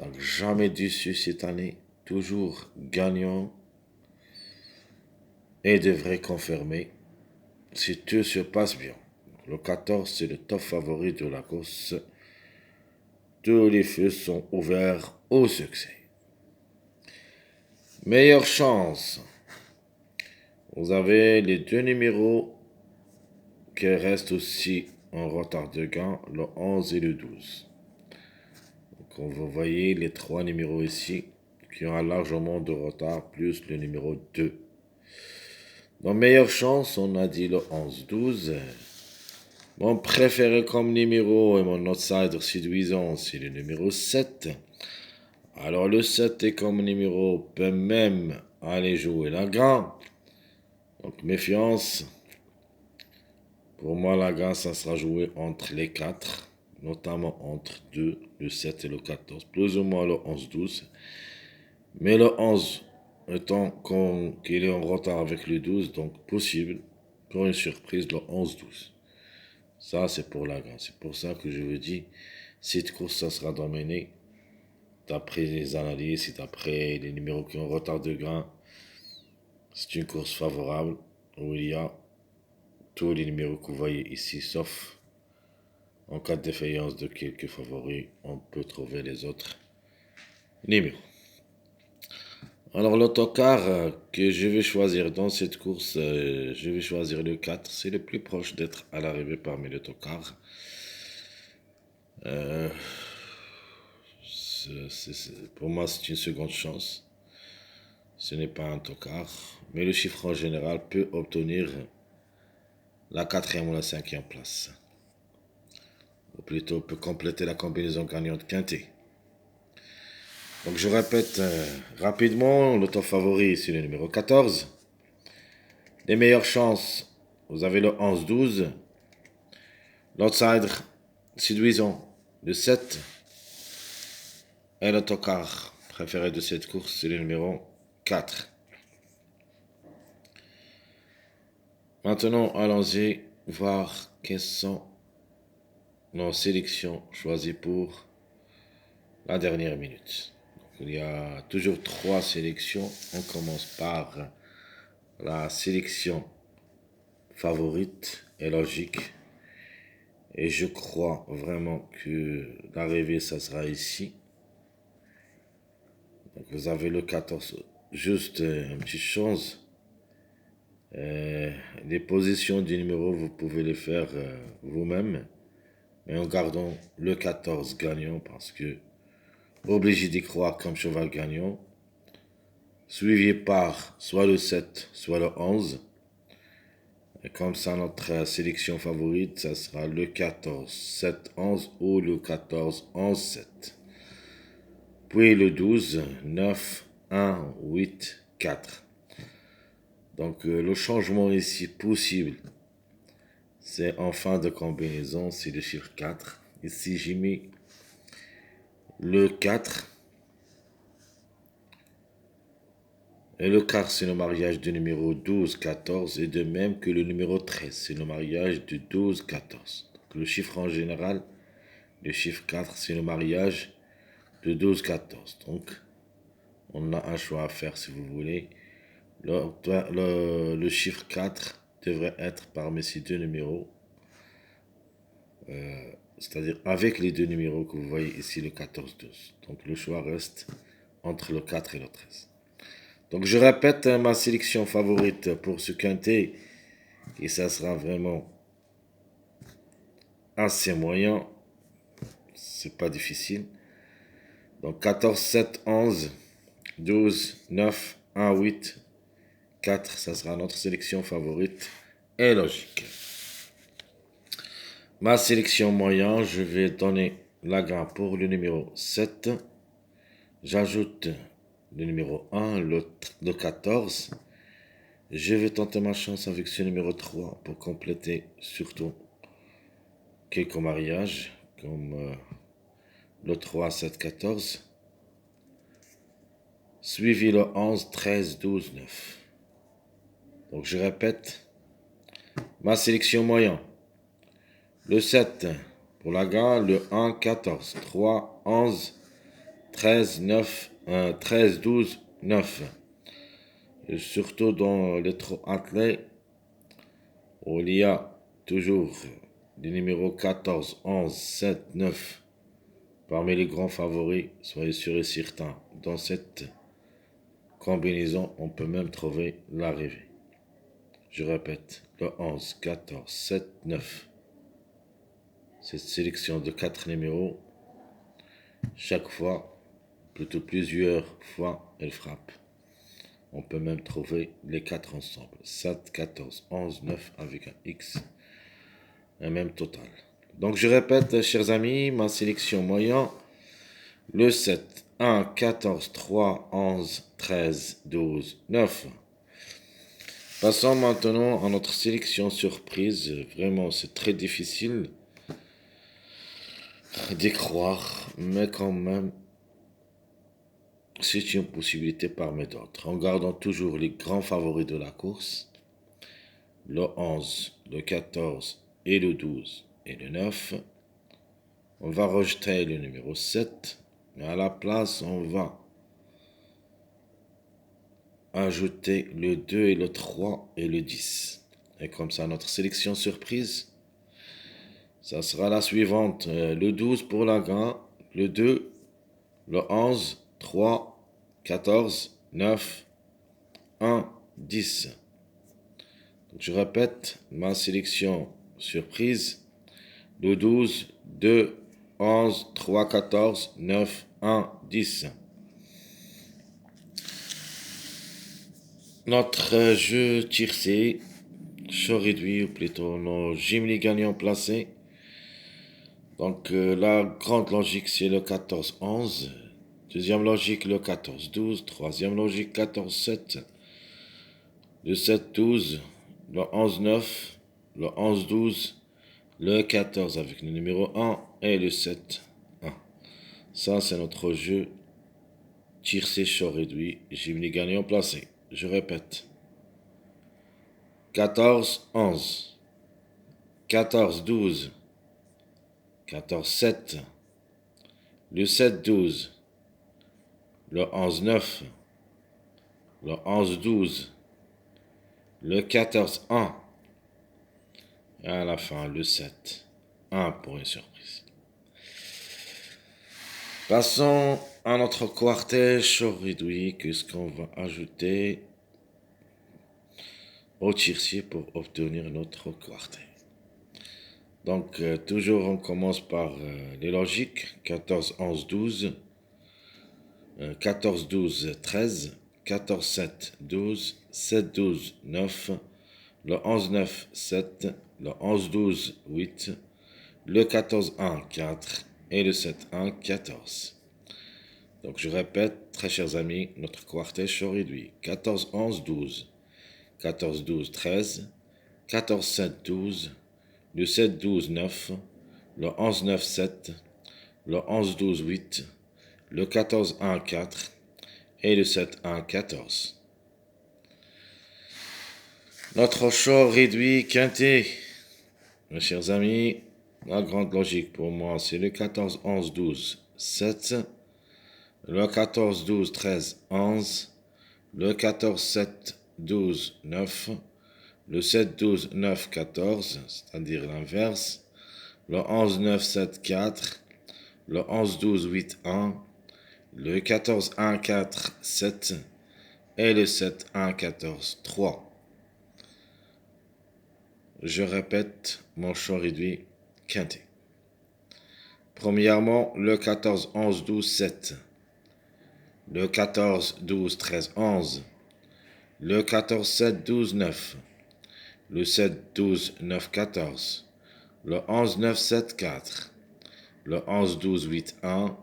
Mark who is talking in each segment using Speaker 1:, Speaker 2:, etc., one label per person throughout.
Speaker 1: Donc jamais déçu cette année, toujours gagnant et devrait confirmer si tout se passe bien. Le 14, c'est le top favori de la course. Tous les feux sont ouverts au succès. Meilleure chance. Vous avez les deux numéros qui restent aussi en retard de gain, le 11 et le 12. Donc vous voyez les trois numéros ici qui ont largement de retard, plus le numéro 2. Dans meilleure chance, on a dit le 11-12. Mon préféré comme numéro et mon outsider séduisant, c'est le numéro 7. Alors le 7 est comme numéro peut même aller jouer la gain. Donc méfiance. Pour moi, la gain, ça sera joué entre les 4, notamment entre 2, le 7 et le 14, plus ou moins le 11-12. Mais le 11, étant qu'il est en retard avec le 12, donc possible, pour une surprise, le 11-12. Ça, c'est pour la gain. C'est pour ça que je vous dis, cette course, ça sera dominé d'après les analyses et d'après les numéros qui ont retard de gain. C'est une course favorable où il y a tous les numéros que vous voyez ici, sauf en cas de défaillance de quelques favoris, on peut trouver les autres numéros. Alors l'autocar que je vais choisir dans cette course, je vais choisir le 4. C'est le plus proche d'être à l'arrivée parmi l'autocars. Pour moi, c'est une seconde chance. Ce n'est pas un tocard, mais le chiffre en général peut obtenir la 4e ou la 5e place. Ou plutôt peut compléter la combinaison gagnante quintée. Donc je répète rapidement, le top favori c'est le numéro 14. Les meilleures chances, vous avez le 11-12. L'outsider séduisant, le 7. Et l'autocard préféré de cette course, c'est le numéro 4. Maintenant, allons-y voir quelles sont nos sélections choisies pour la dernière minute. Donc, il y a toujours 3 sélections. On commence par la sélection favorite et logique. Et je crois vraiment que l'arrivée, ça sera ici. Donc, vous avez le 14. Juste une petite chose. Les positions du numéro, vous pouvez les faire vous-même. Mais en gardant le 14 gagnant parce que obligé d'y croire comme cheval gagnant. Suivi par soit le 7, soit le 11. Et comme ça, notre sélection favorite, ça sera le 14, 7, 11 ou le 14, 11, 7. Puis le 12, 9, 1, 8, 4. Donc le changement ici possible, c'est en fin de combinaison, c'est le chiffre 4. Ici, j'ai mis le 4. Et le 4, c'est le mariage du numéro 12, 14. Et de même que le numéro 13, c'est le mariage du 12, 14. Donc, le chiffre en général, le chiffre 4, c'est le mariage de 12, 14. Donc, on a un choix à faire si vous voulez. Le chiffre 4 devrait être parmi ces deux numéros. C'est-à-dire avec les deux numéros que vous voyez ici, le 14, 12. Donc, le choix reste entre le 4 et le 13. Donc je répète ma sélection favorite pour ce quintet. Et ça sera vraiment assez moyen. C'est pas difficile. Donc 14, 7, 11, 12, 9, 1, 8, 4. Ça sera notre sélection favorite et logique. Ma sélection moyen, je vais donner la gain pour le numéro 7. J'ajoute le numéro 1, le 14. Je vais tenter ma chance avec ce numéro 3 pour compléter surtout quelques mariages comme le 3, 7, 14. Suivi le 11, 13, 12, 9. Donc je répète ma sélection moyen. Le 7 pour la gain, le 1, 14, 3, 11, 13, 9, 13, 12, 9. Et surtout dans les trop attelés, où il y a toujours les numéros 14, 11, 7, 9 parmi les grands favoris. Soyez sûr et certain, dans cette combinaison, on peut même trouver l'arrivée. Je répète, le 11, 14, 7, 9. Cette sélection de 4 numéros, chaque fois, plutôt plusieurs fois, elle frappe. On peut même trouver les 4 ensemble. 7, 14, 11, 9 avec un X. Un même total. Donc je répète, chers amis, ma sélection moyen. Le 7, 1, 14, 3, 11, 13, 12, 9. Passons maintenant à notre sélection surprise. Vraiment, c'est très difficile d'y croire, mais quand même, c'est une possibilité parmi d'autres. En gardant toujours les grands favoris de la course, le 11, le 14 et le 12 et le 9. On va rejeter le numéro 7, mais à la place, on va ajouter le 2 et le 3 et le 10. Et comme ça, notre sélection surprise, ça sera la suivante. Le 12 pour la gain, le 2, le 11, 3, 14, 9, 1, 10. Donc, je répète, ma sélection surprise, le 12, 2, 11, 3, 14, 9, 1, 10. Notre jeu tiercé, chaud réduit, ou plutôt nos Jimmy gagnants placés. Donc la grande logique c'est le 14-11. Deuxième logique le 14-12. Troisième logique 14-7. Le 7-12. Le 11-9. Le 11-12. Le 14 avec le numéro 1 et le 7-1. Ça c'est notre jeu tiercé chaud réduit. Jimmy gagnant placé. Je répète. 14-11. 14-12. 14-7. Le 7-12. Le 11-9. Le 11-12. Le 14-1. Et à la fin, le 7-1 pour une surprise. Passons à notre quartet chaud réduit. Qu'est-ce qu'on va ajouter au tiercé pour obtenir notre quartet? Donc, toujours, on commence par les logiques. 14, 11, 12. 14, 12, 13. 14, 7, 12. 7, 12, 9. Le 11, 9, 7. Le 11, 12, 8. Le 14, 1, 4. Et le 7, 1, 14. Donc, je répète, très chers amis, notre quartet chaud réduit. 14, 11, 12. 14, 12, 13. 14, 7, 12. Le 7, 12, 9, le 11, 9, 7, le 11, 12, 8, le 14, 1, 4 et le 7, 1, 14. Notre chaud réduit quintet, mes chers amis, la grande logique pour moi, c'est le 14, 11, 12, 7, le 14, 12, 13, 11, le 14, 7, 12, 9, le 7, 12, 9, 14, c'est-à-dire l'inverse, le 11, 9, 7, 4, le 11, 12, 8, 1, le 14, 1, 4, 7 et le 7, 1, 14, 3. Je répète mon choix réduit quintet. Premièrement, le 14, 11, 12, 7, le 14, 12, 13, 11, le 14, 7, 12, 9, le 7, 12, 9, 14, le 11, 9, 7, 4, le 11, 12, 8, 1,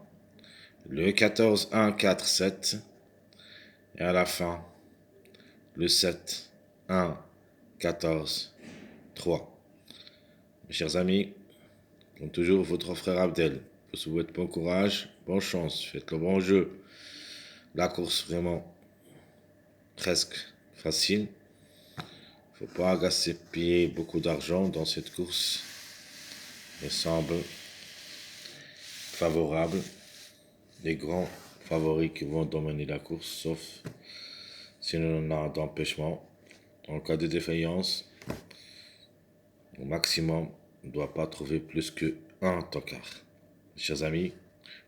Speaker 1: le 14, 1, 4, 7, et à la fin, le 7, 1, 14, 3. Mes chers amis, comme toujours, votre frère Abdel vous souhaite bon courage, bonne chance, faites le bon jeu. La course vraiment presque facile. Faut pas gaspiller beaucoup d'argent dans cette course. Elle semble favorable. les grands favoris qui vont dominer la course, sauf si on a d'empêchement. En cas de défaillance, au maximum, on ne doit pas trouver plus qu'un tocard. Chers amis,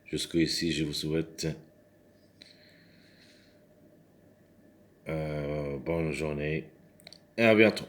Speaker 1: jusqu'ici, je vous souhaite bonne journée et à bientôt.